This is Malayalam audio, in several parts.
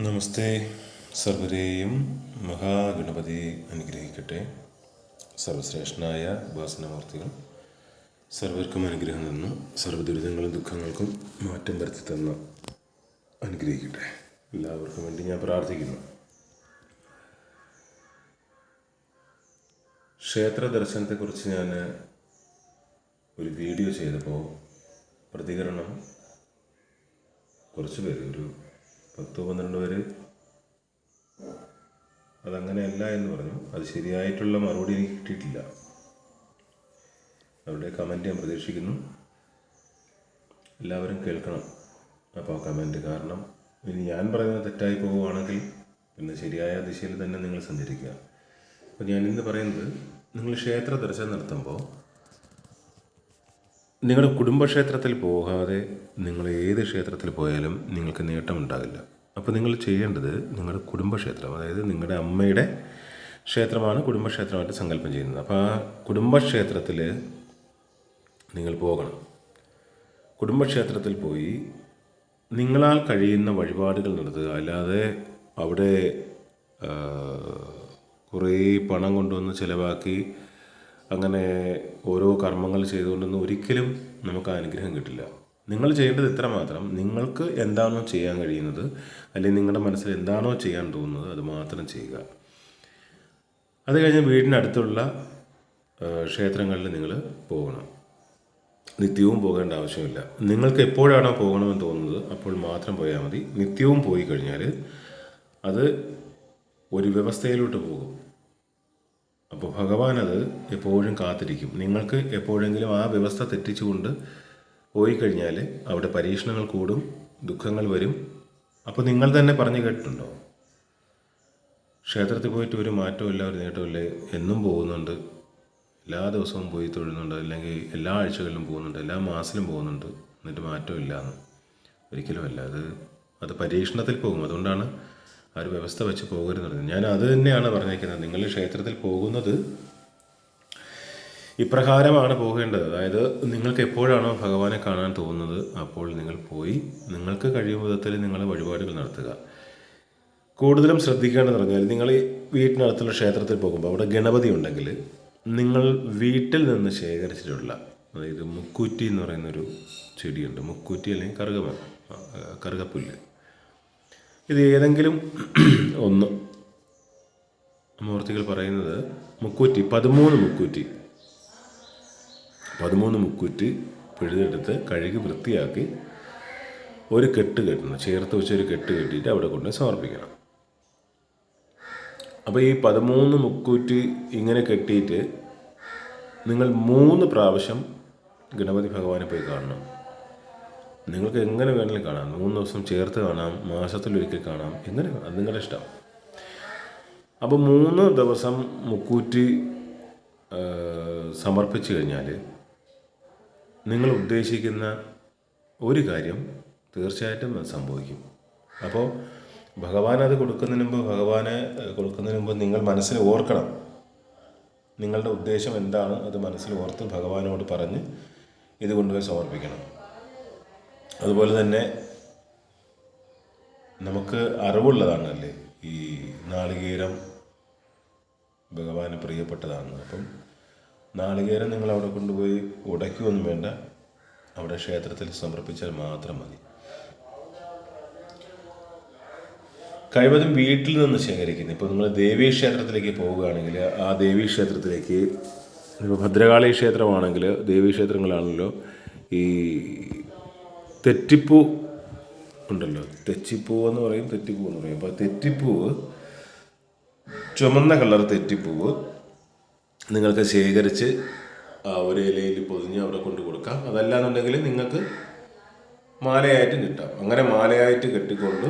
നമസ്തേ. സർവരെയും മഹാഗണപതി അനുഗ്രഹിക്കട്ടെ. സർവശ്രേഷ്ഠനായ ഉപാസനമൂർത്തികൾ സർവർക്കും അനുഗ്രഹം തന്നു സർവ്വദുരിതങ്ങളും ദുഃഖങ്ങൾക്കും മാറ്റം വരുത്തി തന്ന് അനുഗ്രഹിക്കട്ടെ. എല്ലാവർക്കും വേണ്ടി ഞാൻ പ്രാർത്ഥിക്കുന്നു. ക്ഷേത്ര ദർശനത്തെക്കുറിച്ച് ഞാൻ ഒരു വീഡിയോ ചെയ്തപ്പോൾ പ്രതികരണം കുറച്ച് പേര്, ഒരു 10-12 പേര് അതങ്ങനെയല്ല എന്ന് പറഞ്ഞു. അത് ശരിയായിട്ടുള്ള മറുപടി എനിക്ക് കിട്ടിയിട്ടില്ല. അവരുടെ കമൻറ്റ് ഞാൻ പ്രതീക്ഷിക്കുന്നു. എല്ലാവരും കേൾക്കണം അപ്പോൾ ആ കമൻറ്റ്. കാരണം ഇനി ഞാൻ പറയുന്നത് തെറ്റായി പോവുകയാണെങ്കിൽ പിന്നെ ശരിയായ ദിശയിൽ തന്നെ നിങ്ങൾ സഞ്ചരിക്കുക. അപ്പോൾ ഞാൻ ഇന്ന് പറയുന്നത്, നിങ്ങൾ ക്ഷേത്ര ദർശനം നടത്തുമ്പോൾ നിങ്ങളുടെ കുടുംബക്ഷേത്രത്തിൽ പോകാതെ നിങ്ങൾ ഏത് ക്ഷേത്രത്തിൽ പോയാലും നിങ്ങൾക്ക് നേട്ടമുണ്ടാകില്ല. അപ്പോൾ നിങ്ങൾ ചെയ്യേണ്ടത്, നിങ്ങളുടെ കുടുംബക്ഷേത്രം, അതായത് നിങ്ങളുടെ അമ്മയുടെ ക്ഷേത്രമാണ് കുടുംബക്ഷേത്രമായിട്ട് സങ്കല്പം ചെയ്യുന്നത്. അപ്പോൾ ആ കുടുംബക്ഷേത്രത്തിൽ നിങ്ങൾ പോകണം. കുടുംബക്ഷേത്രത്തിൽ പോയി നിങ്ങളാൽ കഴിയുന്ന വഴിപാടുകൾ നടത്തുക. അല്ലാതെ അവിടെ കുറേ പണം കൊണ്ടുവന്ന് ചിലവാക്കി അങ്ങനെ ഓരോ കർമ്മങ്ങൾ ചെയ്തുകൊണ്ടൊന്നും ഒരിക്കലും നമുക്ക് അനുഗ്രഹം കിട്ടില്ല. നിങ്ങൾ ചെയ്യേണ്ടത് ഇത്ര മാത്രം: നിങ്ങൾക്ക് എന്താണോ ചെയ്യാൻ കഴിയുന്നത്, അല്ലെങ്കിൽ നിങ്ങളുടെ മനസ്സിൽ എന്താണോ ചെയ്യാൻ തോന്നുന്നത്, അത് മാത്രം ചെയ്യുക. അത് കഴിഞ്ഞ് വീടിനടുത്തുള്ള ക്ഷേത്രങ്ങളിൽ നിങ്ങൾ പോകണം. നിത്യവും പോകേണ്ട ആവശ്യമില്ല. നിങ്ങൾക്ക് എപ്പോഴാണോ പോകണമെന്ന് തോന്നുന്നത് അപ്പോൾ മാത്രം പോയാൽ മതി. നിത്യവും പോയി കഴിഞ്ഞാൽ അത് ഒരു വ്യവസ്ഥയിലോട്ട് പോകും. അപ്പോൾ ഭഗവാൻ അത് എപ്പോഴും കാത്തിരിക്കും. നിങ്ങൾക്ക് എപ്പോഴെങ്കിലും ആ വ്യവസ്ഥ തെറ്റിച്ചുകൊണ്ട് പോയി കഴിഞ്ഞാൽ അവിടെ പരീക്ഷണങ്ങൾ കൂടും, ദുഃഖങ്ങൾ വരും. അപ്പോൾ നിങ്ങൾ തന്നെ പറഞ്ഞു കേട്ടിട്ടുണ്ടോ, ക്ഷേത്രത്തിൽ പോയിട്ട് ഒരു മാറ്റമില്ല, ഒരു നേട്ടമില്ല, എന്നും പോകുന്നുണ്ട്, എല്ലാ ദിവസവും പോയി തൊഴുന്നുണ്ട്, അല്ലെങ്കിൽ എല്ലാ ആഴ്ചകളിലും പോകുന്നുണ്ട്, എല്ലാ മാസത്തിലും പോകുന്നുണ്ട്, എന്നിട്ട് മാറ്റമില്ല എന്ന്. ഒരിക്കലുമല്ല. അത് പരീക്ഷണത്തിൽ പോകും. അതുകൊണ്ടാണ് ആ ഒരു വ്യവസ്ഥ വെച്ച് പോകരുത് പറഞ്ഞത്. ഞാൻ അത് തന്നെയാണ് പറഞ്ഞേക്കുന്നത്. നിങ്ങൾ ക്ഷേത്രത്തിൽ പോകുന്നത് ഇപ്രകാരമാണ് പോകേണ്ടത്. അതായത് നിങ്ങൾക്ക് എപ്പോഴാണോ ഭഗവാനെ കാണാൻ തോന്നുന്നത് അപ്പോൾ നിങ്ങൾ പോയി നിങ്ങൾക്ക് കഴിയുന്ന വിധത്തിൽ നിങ്ങൾ വഴിപാടുകൾ നടത്തുക. കൂടുതലും ശ്രദ്ധിക്കേണ്ടതെന്ന് പറഞ്ഞാൽ, നിങ്ങൾ വീട്ടിനടുത്തുള്ള ക്ഷേത്രത്തിൽ പോകുമ്പോൾ അവിടെ ഗണപതി ഉണ്ടെങ്കിൽ നിങ്ങൾ വീട്ടിൽ നിന്ന് ശേഖരിച്ചിട്ടുള്ള, അതായത് മുക്കൂറ്റി എന്ന് പറയുന്നൊരു ചെടിയുണ്ട്, മുക്കൂറ്റി അല്ലെങ്കിൽ കറുകപ്പുല്ല്, ഇത് ഏതെങ്കിലും ഒന്ന്, മൂർത്തികൾ പറയുന്നത് മുക്കൂറ്റി 13 മുക്കൂറ്റി പിഴുതെടുത്ത് കഴുകി വൃത്തിയാക്കി ഒരു കെട്ട് കെട്ടണം, ചേർത്ത് വെച്ച് ഒരു കെട്ട് കെട്ടിയിട്ട് അവിടെ കൊണ്ട് സമർപ്പിക്കണം. അപ്പോൾ ഈ 13 മുക്കൂറ്റി ഇങ്ങനെ കെട്ടിയിട്ട് നിങ്ങൾ 3 പ്രാവശ്യം ഗണപതി ഭഗവാനെ പോയി കാണണം. നിങ്ങൾക്ക് എങ്ങനെ വേണമെങ്കിലും കാണാം. 3 ദിവസം ചേർത്ത് കാണാം, മാസത്തിലൊരിക്കൽ കാണാം, എങ്ങനെ അത് നിങ്ങളുടെ ഇഷ്ടം. അപ്പോൾ 3 ദിവസം മുക്കൂറ്റി സമർപ്പിച്ചു കഴിഞ്ഞാൽ നിങ്ങൾ ഉദ്ദേശിക്കുന്ന ഒരു കാര്യം തീർച്ചയായിട്ടും അത് സംഭവിക്കും. അപ്പോൾ ഭഗവാൻ അത് കൊടുക്കുന്നതിന് മുമ്പ് നിങ്ങൾ മനസ്സിൽ ഓർക്കണം, നിങ്ങളുടെ ഉദ്ദേശം എന്താണ്. അത് മനസ്സിൽ ഓർത്ത് ഭഗവാനോട് പറഞ്ഞ് ഇത് കൊണ്ടുപോയി സമർപ്പിക്കണം. അതുപോലെ തന്നെ നമുക്ക് അറിവുള്ളതാണല്ലേ ഈ നാളികേരം ഭഗവാന് പ്രിയപ്പെട്ടതാണ്. അപ്പം നാളികേരം നിങ്ങൾ അവിടെ കൊണ്ടുപോയി ഉടയ്ക്കുകയൊന്നും വേണ്ട, അവിടെ ക്ഷേത്രത്തിൽ സമർപ്പിച്ചാൽ മാത്രം മതി. കഴിവതും വീട്ടിൽ നിന്ന് ശേഖരിക്കുന്നത്. ഇപ്പോൾ നിങ്ങൾ ദേവീക്ഷേത്രത്തിലേക്ക് പോവുകയാണെങ്കിൽ ആ ദേവീക്ഷേത്രത്തിലേക്ക്, ഇപ്പോൾ ഭദ്രകാളി ക്ഷേത്രമാണെങ്കിൽ, ദേവീക്ഷേത്രങ്ങളാണല്ലോ, ഈ തെറ്റിപ്പൂ ഉണ്ടല്ലോ, തെച്ചിപ്പൂ എന്ന് പറയും, തെറ്റിപ്പൂ എന്ന് പറയും. അപ്പോൾ തെറ്റിപ്പൂവ്, ചുമന്ന കളർ തെറ്റിപ്പൂവ് നിങ്ങൾക്ക് ശേഖരിച്ച് ആ ഒരു ഇലയിൽ പൊതിഞ്ഞ് അവിടെ കൊണ്ട് കൊടുക്കാം. അതല്ലാന്നുണ്ടെങ്കിൽ നിങ്ങൾക്ക് മാലയായിട്ടും കിട്ടാം. അങ്ങനെ മാലയായിട്ട് കെട്ടിക്കൊണ്ട്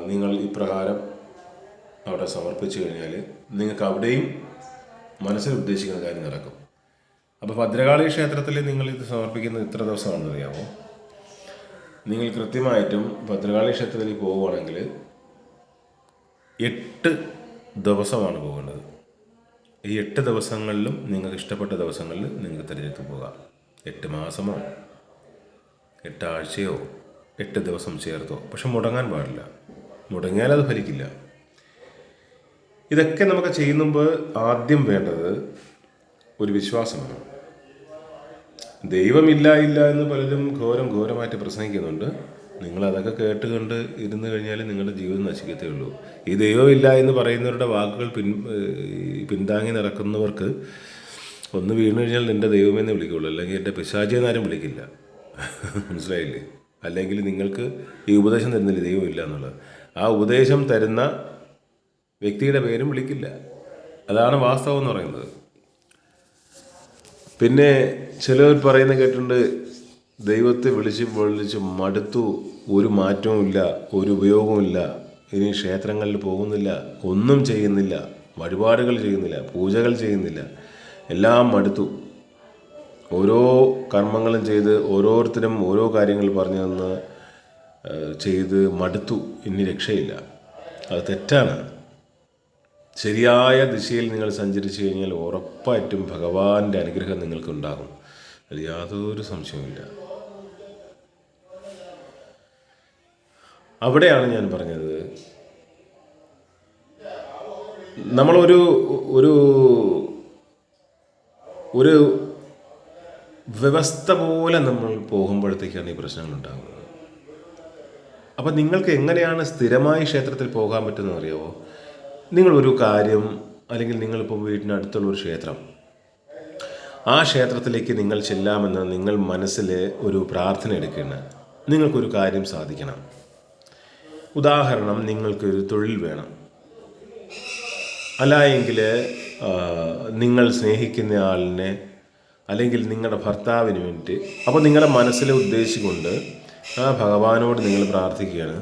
നിങ്ങൾ ഇപ്രകാരം അവിടെ സമർപ്പിച്ചു കഴിഞ്ഞാൽ നിങ്ങൾക്ക് അവിടെയും മനസ്സിൽ ഉദ്ദേശിക്കുന്ന കാര്യം നടക്കും. അപ്പോൾ ഭദ്രകാളി ക്ഷേത്രത്തിൽ നിങ്ങൾ ഇത് സമർപ്പിക്കുന്നത് ഇത്ര ദിവസമാണെന്ന് അറിയാമോ? നിങ്ങൾ കൃത്യമായിട്ടും ഭദ്രകാളി ക്ഷേത്രത്തിൽ പോവുകയാണെങ്കിൽ 8 ദിവസമാണ് പോകേണ്ടത്. ഈ 8 ദിവസങ്ങളിലും നിങ്ങൾക്ക് ഇഷ്ടപ്പെട്ട ദിവസങ്ങളിൽ നിങ്ങൾക്ക് തിരഞ്ഞെടുത്ത് പോകാം. 8 മാസമോ 8 ആഴ്ചയോ 8 ദിവസം ചേർത്തോ, പക്ഷെ മുടങ്ങാൻ പാടില്ല. മുടങ്ങിയാൽ അത് ഫലിക്കില്ല. ഇതൊക്കെ നമുക്ക് ചെയ്യുമ്പോൾ ആദ്യം വേണ്ടത് ഒരു വിശ്വാസമാണ്. ദൈവമില്ല ഇല്ല എന്ന് പലരും ഘോരമായിട്ട് പ്രസംഗിക്കുന്നുണ്ട്. നിങ്ങളതൊക്കെ കേട്ടുകൊണ്ട് ഇരുന്ന് കഴിഞ്ഞാൽ നിങ്ങളുടെ ജീവിതം നശിക്കത്തേ ഉള്ളൂ. ഈ ദൈവമില്ല എന്ന് പറയുന്നവരുടെ വാക്കുകൾ പിന്താങ്ങി നടക്കുന്നവർക്ക് ഒന്ന് വീണ് കഴിഞ്ഞാൽ നിൻ്റെ ദൈവമെന്ന് വിളിക്കുള്ളൂ, അല്ലെങ്കിൽ എൻ്റെ പിശാചിയെന്നാരും വിളിക്കില്ല. മനസ്സിലായില്ലേ? അല്ലെങ്കിൽ നിങ്ങൾക്ക് ഈ ഉപദേശം തരുന്നില്ല ദൈവമില്ല എന്നുള്ളത്, ആ ഉപദേശം തരുന്ന വ്യക്തിയുടെ പേരും വിളിക്കില്ല. അതാണ് വാസ്തവം എന്ന് പറയുന്നത്. പിന്നെ ചിലർ പറയുന്ന കേട്ടിട്ടുണ്ട്, ദൈവത്തെ വിളിച്ച് മടുത്തു, ഒരു മാറ്റവുമില്ല, ഒരു ഉപയോഗവുമില്ല, ഇനി ക്ഷേത്രങ്ങളിൽ പോകുന്നില്ല, ഒന്നും ചെയ്യുന്നില്ല, വഴിപാടുകൾ ചെയ്യുന്നില്ല, പൂജകൾ ചെയ്യുന്നില്ല, എല്ലാം മടുത്തു, ഓരോ കർമ്മങ്ങളും ചെയ്ത് ഓരോരുത്തരും ഓരോ കാര്യങ്ങൾ പറഞ്ഞു തന്ന് ചെയ്ത് മടുത്തു, ഇനി രക്ഷയില്ല. അത് തെറ്റാണ്. ശരിയായ ദിശയിൽ നിങ്ങൾ സഞ്ചരിച്ചു കഴിഞ്ഞാൽ ഉറപ്പായിട്ടും ഭഗവാന്റെ അനുഗ്രഹം നിങ്ങൾക്കുണ്ടാകും. അതിൽ യാതൊരു സംശയവുമില്ല. അവിടെയാണ് ഞാൻ പറഞ്ഞത്, നമ്മളൊരു ഒരു ഒരു വ്യവസ്ഥ പോലെ നമ്മൾ പോകുമ്പോഴത്തേക്കാണ് ഈ പ്രശ്നങ്ങൾ ഉണ്ടാകുന്നത്. അപ്പം നിങ്ങൾക്ക് എങ്ങനെയാണ് സ്ഥിരമായി ക്ഷേത്രത്തിൽ പോകാൻ പറ്റുന്നത് അറിയാമോ? നിങ്ങളൊരു കാര്യം, അല്ലെങ്കിൽ നിങ്ങളിപ്പോൾ വീടിനടുത്തുള്ളൊരു ക്ഷേത്രം, ആ ക്ഷേത്രത്തിലേക്ക് നിങ്ങൾ ചെല്ലാമെന്ന് നിങ്ങൾ മനസ്സിൽ ഒരു പ്രാർത്ഥന എടുക്കുകയാണ്. നിങ്ങൾക്കൊരു കാര്യം സാധിക്കണം. ഉദാഹരണം, നിങ്ങൾക്കൊരു തൊഴിൽ വേണം, അല്ല എങ്കിൽ നിങ്ങൾ സ്നേഹിക്കുന്ന ആളിനെ അല്ലെങ്കിൽ നിങ്ങളുടെ ഭർത്താവിന് വേണ്ടി, അപ്പോൾ നിങ്ങളുടെ മനസ്സിലെ ഉദ്ദേശിച്ചുകൊണ്ട് ആ ഭഗവാനോട് നിങ്ങൾ പ്രാർത്ഥിക്കുകയാണ്,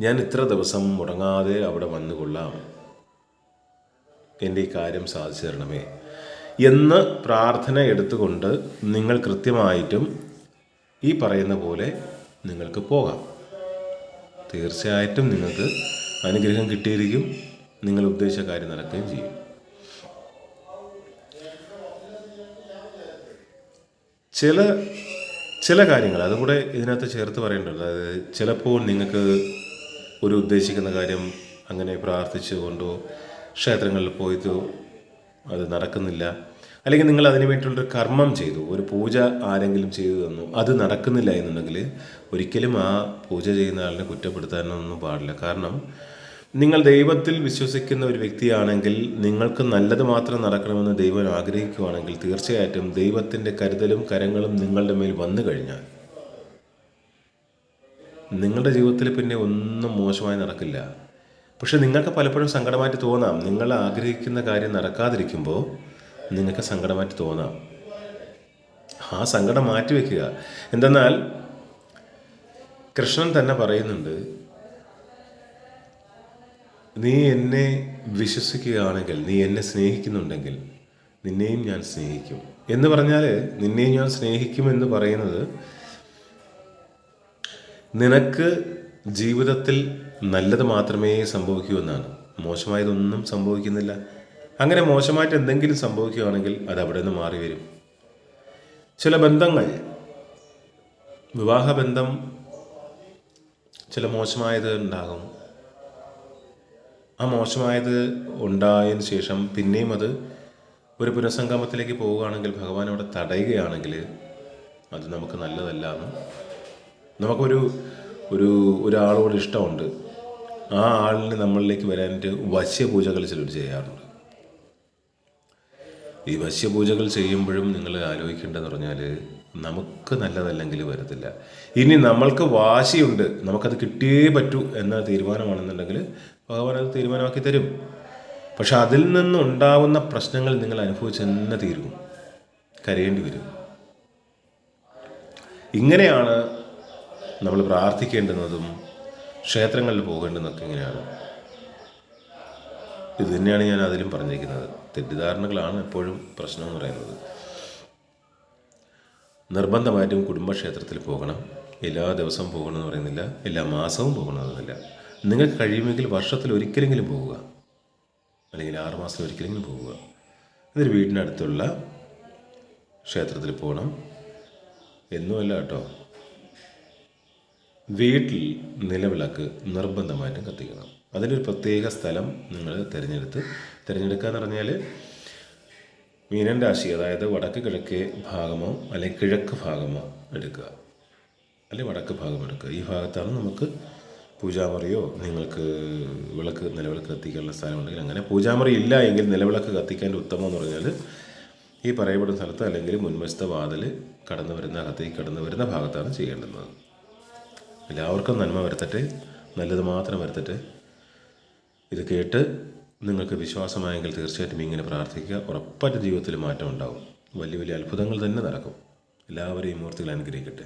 ഞാൻ ഇത്ര ദിവസം മുടങ്ങാതെ അവിടെ വന്നുകൊള്ളാം, എൻ്റെ ഈ കാര്യം സാധിച്ചു തരണമേ എന്ന് പ്രാർത്ഥന എടുത്തുകൊണ്ട് നിങ്ങൾ കൃത്യമായിട്ടും ഈ പറയുന്ന പോലെ നിങ്ങൾക്ക് പോകാം. തീർച്ചയായിട്ടും നിങ്ങൾക്ക് അനുഗ്രഹം കിട്ടിയിരിക്കും, നിങ്ങൾ ഉദ്ദേശിച്ച കാര്യം നടക്കുകയും ചെയ്യും. ചില കാര്യങ്ങൾ അതും കൂടെ ഇതിനകത്ത് ചേർത്ത് പറയേണ്ടത്. അതായത് ചിലപ്പോൾ നിങ്ങൾക്ക് ഒരു ഉദ്ദേശിക്കുന്ന കാര്യം അങ്ങനെ പ്രാർത്ഥിച്ചുകൊണ്ടോ ക്ഷേത്രങ്ങളിൽ പോയിട്ടോ അത് നടക്കുന്നില്ല, അല്ലെങ്കിൽ നിങ്ങൾ അതിന് വേണ്ടിയുള്ളൊരു കർമ്മം ചെയ്തു, ഒരു പൂജ ആരെങ്കിലും ചെയ്തു തന്നു, അത് നടക്കുന്നില്ല എന്നുണ്ടെങ്കിൽ ഒരിക്കലും ആ പൂജ ചെയ്യുന്ന ആളിനെ കുറ്റപ്പെടുത്താനൊന്നും പാടില്ല. കാരണം നിങ്ങൾ ദൈവത്തിൽ വിശ്വസിക്കുന്ന ഒരു വ്യക്തിയാണെങ്കിൽ, നിങ്ങൾക്ക് നല്ലത് മാത്രം നടക്കണമെന്ന് ദൈവം ആഗ്രഹിക്കുകയാണെങ്കിൽ, തീർച്ചയായിട്ടും ദൈവത്തിൻ്റെ കരുതലും കരങ്ങളും നിങ്ങളുടെ മേൽ വന്നു കഴിഞ്ഞാൽ നിങ്ങളുടെ ജീവിതത്തിൽ പിന്നെ ഒന്നും മോശമായി നടക്കില്ല. പക്ഷെ നിങ്ങൾക്ക് പലപ്പോഴും സങ്കടമായിട്ട് തോന്നാം. നിങ്ങൾ ആഗ്രഹിക്കുന്ന കാര്യം നടക്കാതിരിക്കുമ്പോൾ നിങ്ങൾക്ക് സങ്കടമായിട്ട് തോന്നാം. ആ സങ്കടം മാറ്റിവെക്കുക. എന്തെന്നാൽ കൃഷ്ണൻ തന്നെ പറയുന്നുണ്ട്, നീ എന്നെ വിശ്വസിക്കുകയാണെങ്കിൽ, നീ എന്നെ സ്നേഹിക്കുന്നുണ്ടെങ്കിൽ നിന്നെയും ഞാൻ സ്നേഹിക്കും എന്ന് പറഞ്ഞാൽ, നിന്നെയും ഞാൻ സ്നേഹിക്കുമെന്ന് പറയുന്നത് നിനക്ക് ജീവിതത്തിൽ നല്ലത് മാത്രമേ സംഭവിക്കൂ എന്നാണ്. മോശമായതൊന്നും സംഭവിക്കുന്നില്ല. അങ്ങനെ മോശമായിട്ട് എന്തെങ്കിലും സംഭവിക്കുകയാണെങ്കിൽ അത് അവിടെ നിന്ന് മാറി വരും. ചില ബന്ധങ്ങൾ, വിവാഹബന്ധം ചില മോശമായത് ഉണ്ടാകും. ആ മോശമായത് ഉണ്ടായതിന് ശേഷം പിന്നെയും അത് ഒരു പുനഃസംഗമത്തിലേക്ക് പോവുകയാണെങ്കിൽ, ഭഗവാൻ അവിടെ തടയുകയാണെങ്കിൽ അത് നമുക്ക് നല്ലതല്ല എന്ന്. ഒരാളോട് ഇഷ്ടമുണ്ട്, ആ ആളിന് നമ്മളിലേക്ക് വരാനായിട്ട് വശ്യപൂജകൾ ചിലർ ചെയ്യാറുണ്ട്. ഈ വശ്യപൂജകൾ ചെയ്യുമ്പോഴും നിങ്ങൾ ആലോചിക്കേണ്ടതെന്ന് പറഞ്ഞാൽ, നമുക്ക് നല്ലതല്ലെങ്കിൽ വരത്തില്ല. ഇനി നമ്മൾക്ക് വാശിയുണ്ട്, നമുക്കത് കിട്ടിയേ പറ്റൂ എന്ന തീരുമാനമാണെന്നുണ്ടെങ്കിൽ ഭഗവാൻ അത് തീരുമാനമാക്കി തരും. പക്ഷെ അതിൽ നിന്നുണ്ടാവുന്ന പ്രശ്നങ്ങൾ നിങ്ങൾ അനുഭവിച്ച് തന്നെ തീരും, കരയേണ്ടി വരും. ഇങ്ങനെയാണ് നമ്മൾ പ്രാർത്ഥിക്കേണ്ടുന്നതും ക്ഷേത്രങ്ങളിൽ പോകേണ്ടുന്നതൊക്കെ ഇങ്ങനെയാണ്. ഇത് തന്നെയാണ് ഞാൻ അതിലും പറഞ്ഞിരിക്കുന്നത്. തെറ്റിദ്ധാരണകളാണ് എപ്പോഴും പ്രശ്നമെന്ന് പറയുന്നത്. നിർബന്ധമായിട്ടും കുടുംബക്ഷേത്രത്തിൽ പോകണം. എല്ലാ ദിവസവും പോകണമെന്ന് പറയുന്നില്ല, എല്ലാ മാസവും പോകണമെന്നില്ല. നിങ്ങൾക്ക് കഴിയുമെങ്കിൽ വർഷത്തിൽ ഒരിക്കലെങ്കിലും പോവുക, അല്ലെങ്കിൽ 6 മാസത്തിൽ ഒരിക്കലെങ്കിലും പോവുക. എന്നിട്ട് വീടിനടുത്തുള്ള ക്ഷേത്രത്തിൽ പോകണം. എന്നുമല്ല കേട്ടോ, വീട്ടിൽ നിലവിളക്ക് നിർബന്ധമായിട്ടും കത്തിക്കണം. അതിനൊരു പ്രത്യേക സ്ഥലം നിങ്ങൾ തിരഞ്ഞെടുക്കുക എന്ന് പറഞ്ഞാൽ മീനൻ രാശി, അതായത് വടക്ക് കിഴക്കേ ഭാഗമോ അല്ലെങ്കിൽ കിഴക്ക് ഭാഗമോ എടുക്കുക, അല്ലെങ്കിൽ വടക്ക് ഭാഗം എടുക്കുക. ഈ ഭാഗത്താണ് നമുക്ക് പൂജാമുറിയോ നിങ്ങൾക്ക് നിലവിളക്ക് കത്തിക്കാനുള്ള സ്ഥലമുണ്ടെങ്കിൽ അങ്ങനെ. പൂജാമുറി ഇല്ല എങ്കിൽ നിലവിളക്ക് കത്തിക്കാൻ ഉത്തമം എന്ന് പറഞ്ഞാൽ ഈ പറയപ്പെടുന്ന സ്ഥലത്ത് അല്ലെങ്കിൽ മുൻവശത്തെ വാതിൽ അകത്തേക്ക് കടന്നു വരുന്ന ഭാഗത്താണ് ചെയ്യേണ്ടുന്നത്. എല്ലാവർക്കും നന്മ വരുത്തട്ടെ, നല്ലത് മാത്രം വരുത്തട്ടെ. ഇത് കേട്ട് നിങ്ങൾക്ക് വിശ്വാസമായെങ്കിൽ തീർച്ചയായിട്ടും ഇങ്ങനെ പ്രാർത്ഥിക്കുക. ഉറപ്പായിട്ട് ജീവിതത്തിൽ മാറ്റം ഉണ്ടാകും. വലിയ വലിയ അത്ഭുതങ്ങൾ തന്നെ നടക്കും. എല്ലാവരെയും മൂർത്തികൾ അനുഗ്രഹിക്കട്ടെ.